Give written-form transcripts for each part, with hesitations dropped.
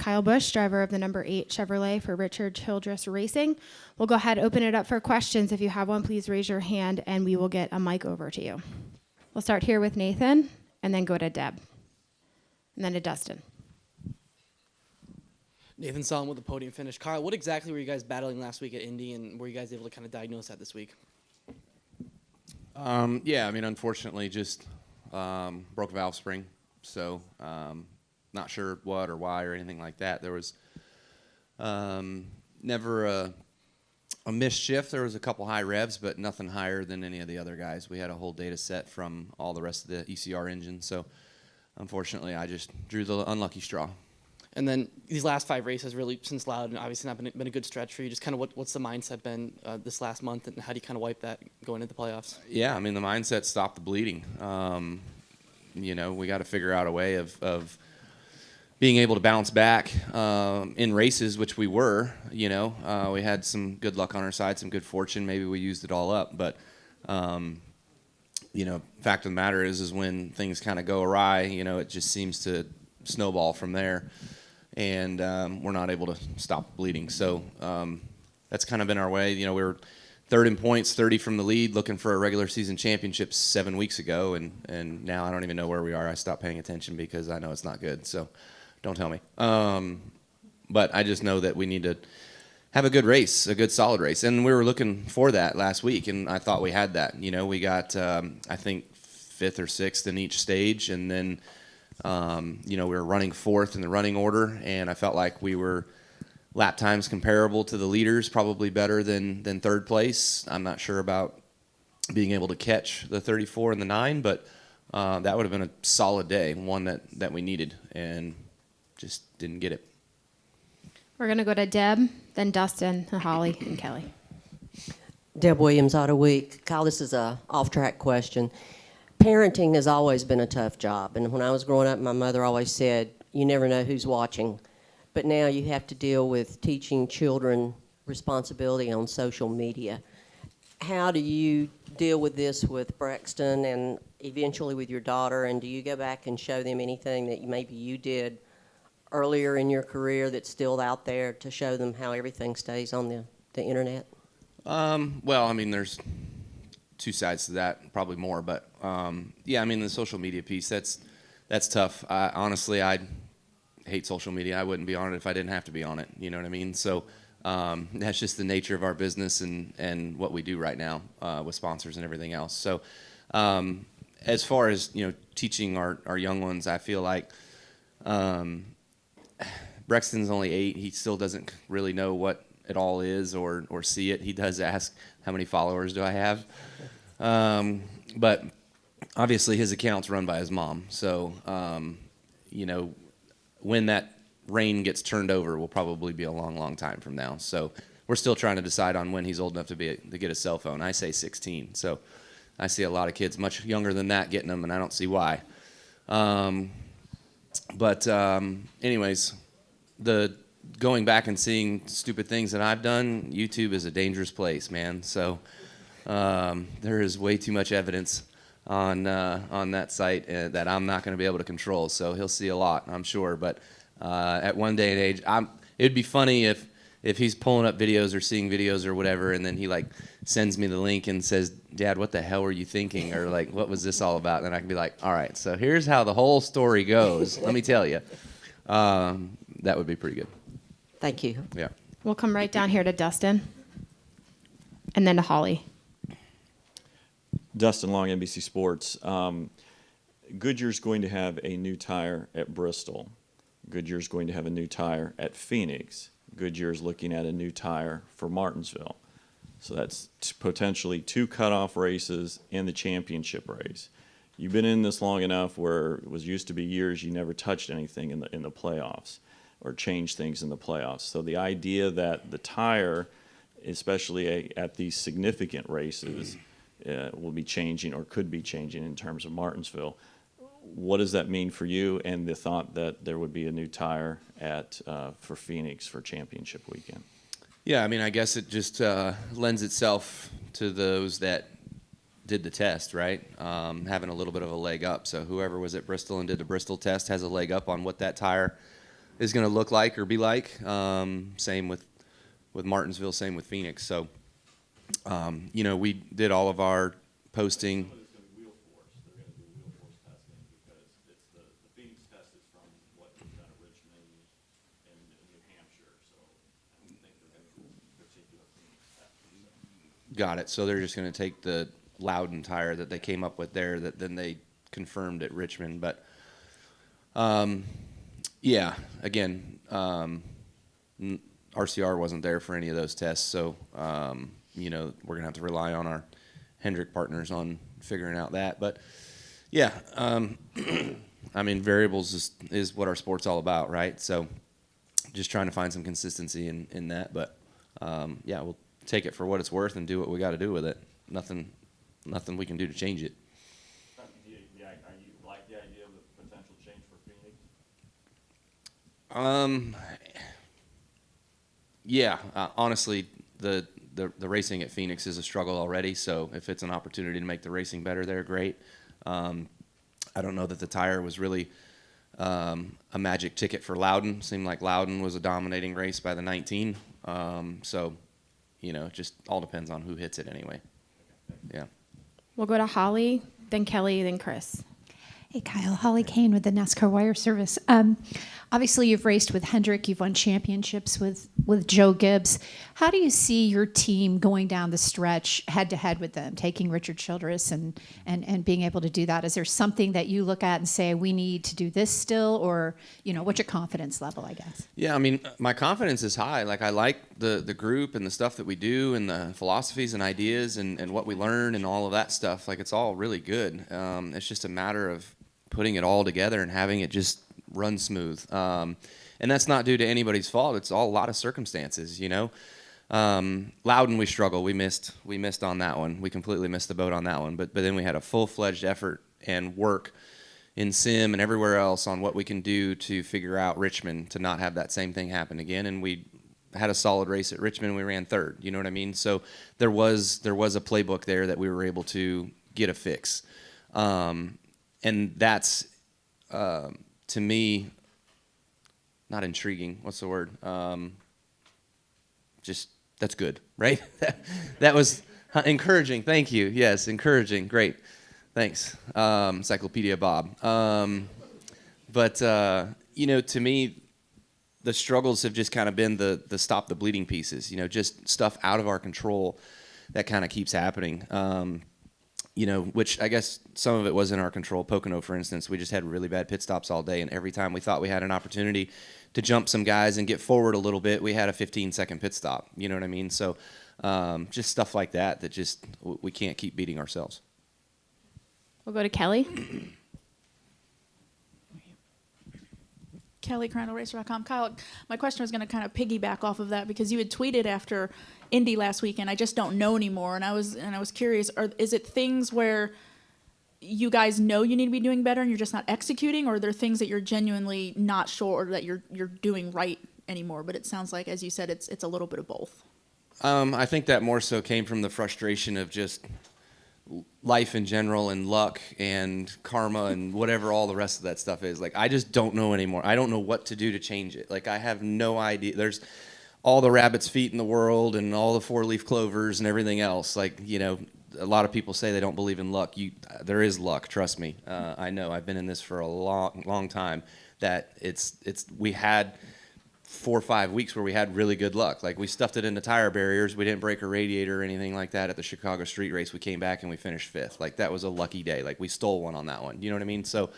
Kyle Busch, driver of the number 8 Chevrolet for Richard Childress Racing. We'll go ahead and open it up for questions. If you have one, please raise your hand and we will get a mic over to you. We'll start here with Nathan and then go to Deb and then to Dustin. Nathan Solomon with the podium finish. Kyle, what exactly were you guys battling last week at Indy, and were you guys able to kind of diagnose that this week? Yeah, I mean, unfortunately, just broke a valve spring, so not sure what or why or anything like that. There was never a missed shift. There was a couple high revs, but nothing higher than any of the other guys. We had a whole data set from all the rest of the ECR engine, so unfortunately, I just drew the unlucky straw. And then these last 5 races, really, since Loudon, obviously not been a good stretch for you. Just kind of what's the mindset been this last month, and how do you kind of wipe that going into the playoffs? Yeah, I mean, the mindset stopped the bleeding. You know, we got to figure out a way of being able to bounce back in races, which we were. You know, we had some good luck on our side, some good fortune. Maybe we used it all up, but you know, fact of the matter is when things kind of go awry, you know, it just seems to snowball from there. And we're not able to stop bleeding. So that's kind of been our way. You know, we were 3rd in points, 30 from the lead, looking for a regular season championship 7 weeks ago, and now I don't even know where we are. I stopped paying attention because I know it's not good, so don't tell me. But I just know that we need to have a good race, a good solid race, and we were looking for that last week, and I thought we had that. You know, we got, I think, 5th or 6th in each stage, and then you know, we were running 4th in the running order, and I felt like we were lap times comparable to the leaders, probably better than 3rd place. I'm not sure about being able to catch the 34 and the 9, but that would have been a solid day, one that we needed, and just didn't get it. We're going to go to Deb, then Dustin, and Holly, and Kelly. Deb Williams, Auto Week. Kyle, this is a off-track question. Parenting has always been a tough job, and when I was growing up, my mother always said, you never know who's watching. But now you have to deal with teaching children responsibility on social media. How do you deal with this with Braxton and eventually with your daughter, and do you go back and show them anything that maybe you did earlier in your career that's still out there to show them how everything stays on the internet? Well, I mean, there's 2 sides to that, probably more, but yeah, I mean, the social media piece, that's tough. Honestly, I hate social media. I wouldn't be on it if I didn't have to be on it, you know what I mean? So that's just the nature of our business and what we do right now with sponsors and everything else. So as far as, you know, teaching our young ones, I feel like Brexton's only 8. He still doesn't really know what it all is or see it. He does ask, how many followers do I have? But obviously his account's run by his mom. So, you know, when that reign gets turned over will probably be a long, long time from now. So we're still trying to decide on when he's old enough to get a cell phone. I say 16. So I see a lot of kids much younger than that getting them, and I don't see why. But anyways, the going back and seeing stupid things that I've done, YouTube is a dangerous place, man. So there is way too much evidence on that site that I'm not going to be able to control. So he'll see a lot, I'm sure. But at one day and age, it'd be funny if he's pulling up videos or seeing videos or whatever, and then he like sends me the link and says, "Dad, what the hell were you thinking?" Or like, "What was this all about?" And I can be like, "All right, so here's how the whole story goes. Let me tell you." That would be pretty good. Thank you. Yeah. We'll come right down here to Dustin and then to Holly. Dustin Long, NBC Sports. Goodyear's going to have a new tire at Bristol. Goodyear's going to have a new tire at Phoenix. Goodyear's looking at a new tire for Martinsville. So that's potentially 2 cutoff races in the championship race. You've been in this long enough where it was used to be years you never touched anything in the playoffs or changed things in the playoffs. So the idea that the tire, especially at these significant races, will be changing or could be changing in terms of Martinsville. What does that mean for you and the thought that there would be a new tire for Phoenix for championship weekend? Yeah, I mean, I guess it just lends itself to those that did the test, right? Having a little bit of a leg up. So whoever was at Bristol and did the Bristol test has a leg up on what that tire is going to look like or be like. Same with Martinsville, same with Phoenix. So, we did all of our posting. But it's going to be wheel force. They're going to do wheel force testing because it's the Phoenix test is from what was done at Richmond and New Hampshire. So I don't think they're going to do a particular Phoenix test. Got it. So they're just going to take the Loudon tire that they came up with there that then they confirmed at Richmond. But, yeah, again, RCR wasn't there for any of those tests. So, we're going to have to rely on our Hendrick partners on figuring out that. But, yeah, variables is what our sport's all about, right? So just trying to find some consistency in that. But, we'll take it for what it's worth and do what we got to do with it. Nothing we can do to change it. Do you like the idea of the potential change for Phoenix? Honestly, the racing at Phoenix is a struggle already. So if it's an opportunity to make the racing better there, great. I don't know that the tire was really a magic ticket for Loudon. Seemed like Loudon was a dominating race by the 19. It just all depends on who hits it anyway. Yeah. We'll go to Holly, then Kelly, then Chris. Hey, Kyle. Holly Kane with the NASCAR Wire Service. Obviously, you've raced with Hendrick. You've won championships with Joe Gibbs. How do you see your team going down the stretch head-to-head with them, taking Richard Childress and being able to do that? Is there something that you look at and say, we need to do this still? Or, what's your confidence level, I guess? Yeah, my confidence is high. Like, I like the group and the stuff that we do and the philosophies and ideas and what we learn and all of that stuff. Like, it's all really good. It's just a matter of putting it all together and having it just run smooth. And that's not due to anybody's fault. It's all a lot of circumstances, Loudon, we struggle. We missed on that one. We completely missed the boat on that one. But then we had a full-fledged effort and work in sim and everywhere else on what we can do to figure out Richmond to not have that same thing happen again. And we had a solid race at Richmond. We ran third. You know what I mean? So there was a playbook there that we were able to get a fix. And that's, to me, not intriguing. What's the word? Just, that's good, right? That was encouraging. Thank you. Yes, encouraging. Great. Thanks. Encyclopedia Bob. To me, the struggles have just kind of been the stop the bleeding pieces, just stuff out of our control that kind of keeps happening. Which I guess some of it was in our control. Pocono, for instance, we just had really bad pit stops all day, and every time we thought we had an opportunity to jump some guys and get forward a little bit, we had a 15-second pit stop. You know what I mean? So just stuff like that just we can't keep beating ourselves. We'll go to Kelly. Kelly, CardinalRacer.com. Kyle, my question was going to kind of piggyback off of that because you had tweeted after Indy last weekend, I just don't know anymore, and I was curious, is it things where you guys know you need to be doing better and you're just not executing, or are there things that you're genuinely not sure that you're doing right anymore? But it sounds like, as you said, it's a little bit of both. I think that more so came from the frustration of just life in general and luck and karma and whatever all the rest of that stuff is. Like, I just don't know anymore. I don't know what to do to change it. Like, I have no idea. There's all the rabbit's feet in the world and all the four-leaf clovers and everything else. Like, a lot of people say they don't believe in luck. There is luck, trust me. I know. I've been in this for a long time. That we had 4 or 5 weeks where we had really good luck. Like, we stuffed it into tire barriers. We didn't break a radiator or anything like that at the Chicago street race. We came back and we finished 5th. Like, that was a lucky day. Like, we stole one on that one. You know what I mean? So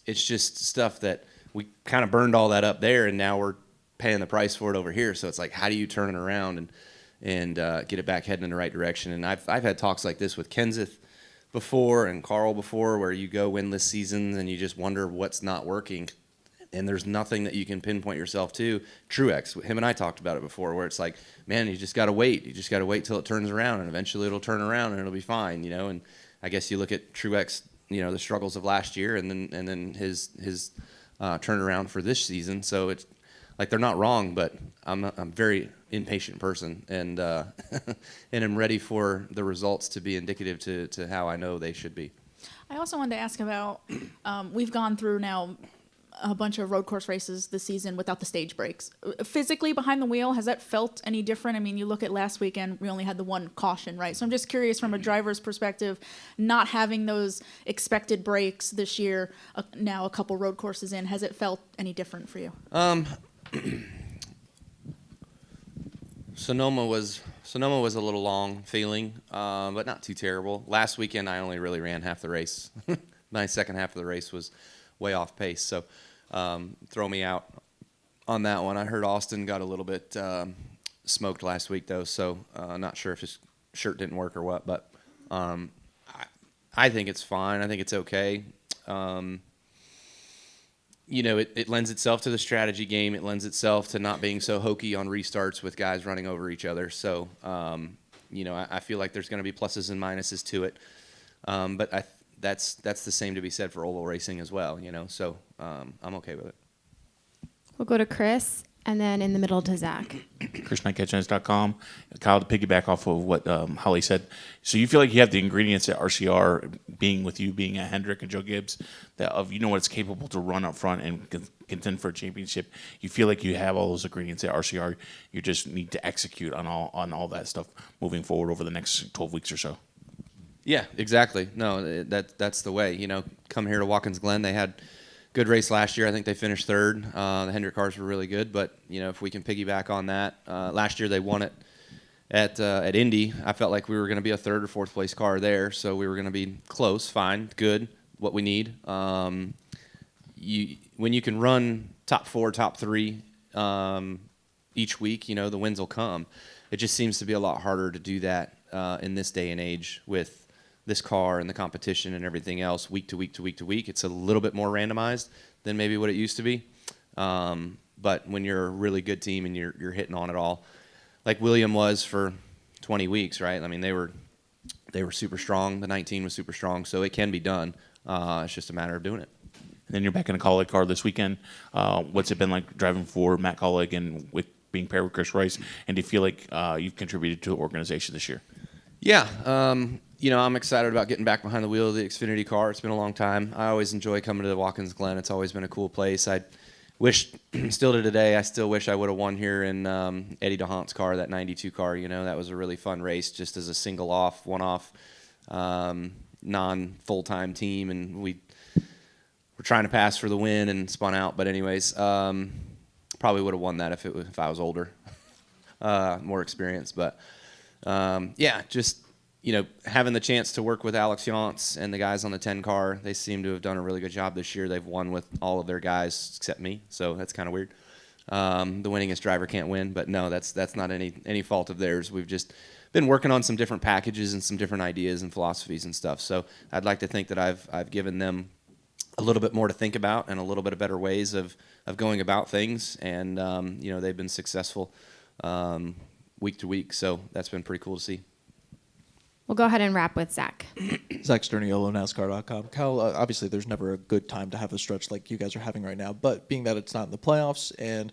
it's just stuff that we kind of burned all that up there, and now we're paying the price for it over here. So it's like, how do you turn it around and get it back heading in the right direction? And I've had talks like this with Kenseth before and Carl before, where you go winless seasons and you just wonder what's not working. And there's nothing that you can pinpoint yourself to. Truex, him and I talked about it before, where it's like, man, you just got to wait. You just got to wait till it turns around, and eventually it'll turn around and it'll be fine, And I guess you look at Truex, the struggles of last year, and then his turnaround for this season. So it's like, they're not wrong, but I'm a very impatient person, and and I'm ready for the results to be indicative to how I know they should be. I also wanted to ask about, we've gone through now a bunch of road course races this season without the stage breaks. Physically behind the wheel, has that felt any different? I mean, you look at last weekend, we only had the one caution, right? So I'm just curious from a driver's perspective, not having those expected breaks this year, now a couple road courses in, has it felt any different for you? Sonoma was a little long feeling, but not too terrible. Last weekend, I only really ran half the race. My second half of the race was way off pace, so throw me out on that one. I heard Austin got a little bit smoked last week, though, so not sure if his shirt didn't work or what, but I think it's fine. I think it's okay. It lends itself to the strategy game. It lends itself to not being so hokey on restarts with guys running over each other. So, I feel like there's going to be pluses and minuses to it. But that's the same to be said for oval racing as well, So I'm okay with it. We'll go to Chris, and then in the middle to Zach. ChrisKnightCatchNets.com. Kyle, to piggyback off of what Holly said, so you feel like you have the ingredients at RCR, being at Hendrick and Joe Gibbs, what it's capable to run up front and contend for a championship. You feel like you have all those ingredients at RCR. You just need to execute on all that stuff moving forward over the next 12 weeks or so. Yeah, exactly. No, that's the way. Come here to Watkins Glen. They had good race last year. I think they finished third. The Hendrick cars were really good, but if we can piggyback on that, last year they won it at Indy. I felt like we were going to be a third or fourth place car there, so we were going to be close, fine, good, what we need. When you can run top 4, top 3 each week, the wins will come. It just seems to be a lot harder to do that in this day and age with this car and the competition and everything else week to week to week to week. It's a little bit more randomized than maybe what it used to be. But when you're a really good team and you're hitting on it all, like William was for 20 weeks, right? I mean, they were super strong. The 19 was super strong, so it can be done. It's just a matter of doing it. And then you're back in a Colleague car this weekend. What's it been like driving for Matt Colleague and with being paired with Chris Rice? And do you feel like you've contributed to the organization this year? Yeah. I'm excited about getting back behind the wheel of the Xfinity car. It's been a long time. I always enjoy coming to the Watkins Glen. It's always been a cool place. I wish, still to today, I still wish I would have won here in Eddie DeHaant's car, that 92 car. That was a really fun race just as a single off, one-off, non-full-time team. And we were trying to pass for the win and spun out. But anyways, probably would have won that if I was older, more experienced. But, just having the chance to work with Alex Yantz and the guys on the 10 car, they seem to have done a really good job this year. They've won with all of their guys except me, so that's kind of weird. The winningest driver can't win, but no, that's not any fault of theirs. We've just been working on some different packages and some different ideas and philosophies and stuff. So I'd like to think that I've given them a little bit more to think about and a little bit of better ways of going about things, and they've been successful week to week. So that's been pretty cool to see. We'll go ahead and wrap with Zach. Zach Sterniolo, NASCAR.com. Kyle, obviously there's never a good time to have a stretch like you guys are having right now, but being that it's not in the playoffs and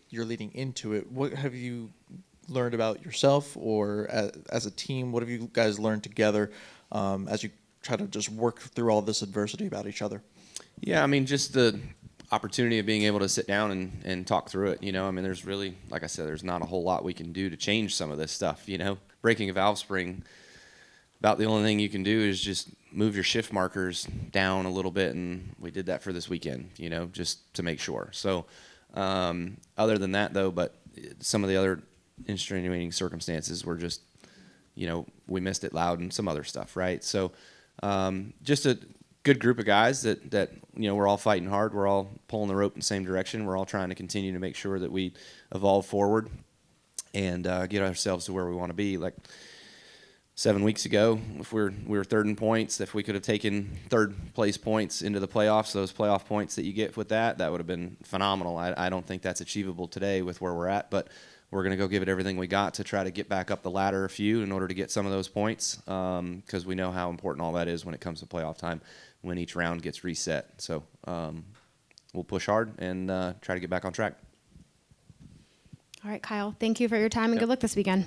you're leading into it, what have you learned about yourself or as a team? What have you guys learned together as you try to just work through all this adversity about each other? Yeah, I mean, just the opportunity of being able to sit down and talk through it. I mean, there's really, like I said, there's not a whole lot we can do to change some of this stuff, Breaking a valve spring, about the only thing you can do is just move your shift markers down a little bit, and we did that for this weekend, just to make sure. So other than that, though, but some of the other extenuating circumstances were just, we missed it loud and some other stuff, right? So just a good group of guys that we're all fighting hard. We're all pulling the rope in the same direction. We're all trying to continue to make sure that we evolve forward and get ourselves to where we want to be. Like 7 weeks ago, if we were third in points, if we could have taken third place points into the playoffs, those playoff points that you get with that would have been phenomenal. I don't think that's achievable today with where we're at, but we're going to go give it everything we got to try to get back up the ladder a few in order to get some of those points, because we know how important all that is when it comes to playoff time, when each round gets reset. So we'll push hard and try to get back on track. All right, Kyle, thank you for your time and good luck this weekend.